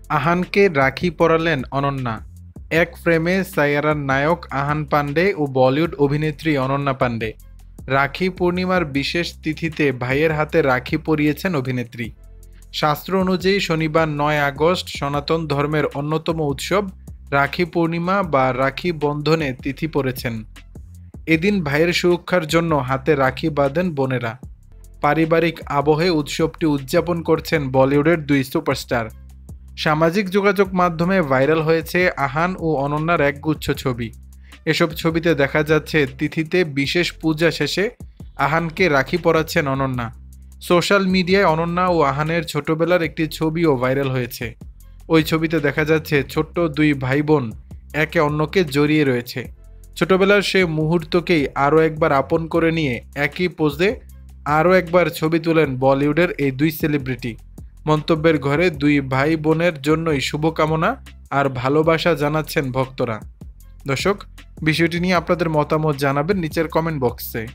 আহানকে রাখি পরালেন অনন্যা। এক ফ্রেমে সাইয়ারার নায়ক আহান পান্ডে ও বলিউড অভিনেত্রী অনন্যা পান্ডে। রাখি পূর্ণিমার বিশেষ তিথিতে ভাইয়ের হাতে রাখি পরিয়েছেন অভিনেত্রী। শাস্ত্র অনুযায়ী শনিবার ৯ আগস্ট সনাতন ধর্মের অন্যতম উৎসব রাখি পূর্ণিমা বা রাখি বন্ধনে তিথি পড়েছেন। এদিন ভাইয়ের সুরক্ষার জন্য হাতে রাখি বাঁধেন বোনেরা। পারিবারিক আবহে উৎসবটি উদযাপন করছেন বলিউডের দুই সুপারস্টার। সামাজিক যোগাযোগ মাধ্যমে ভাইরাল হয়েছে আহান ও অনন্যার একগুচ্ছ ছবি। এসব ছবিতে দেখা যাচ্ছে তিথিতে বিশেষ পূজা শেষে আহানকে রাখি পরাচ্ছেন অনন্যা। সোশ্যাল মিডিয়ায় অনন্যা ও আহানের ছোটবেলার একটি ছবিও ভাইরাল হয়েছে। ওই ছবিতে দেখা যাচ্ছে ছোট্ট দুই ভাই বোন একে অন্যকে জড়িয়ে রয়েছে। ছোটবেলার সে মুহূর্তকেই আরও একবার আপন করে নিয়ে একই পোজে আরও একবার ছবি তোলেন বলিউডের এই দুই সেলিব্রিটি। মন্তব্যের ঘরে দুই ভাই বোনের জন্যই শুভকামনা আর ভালোবাসা জানাচ্ছেন ভক্তরা। দর্শক, বিষয়টি নিয়ে আপনাদের মতামত জানাবেন নিচের কমেন্ট বক্সে।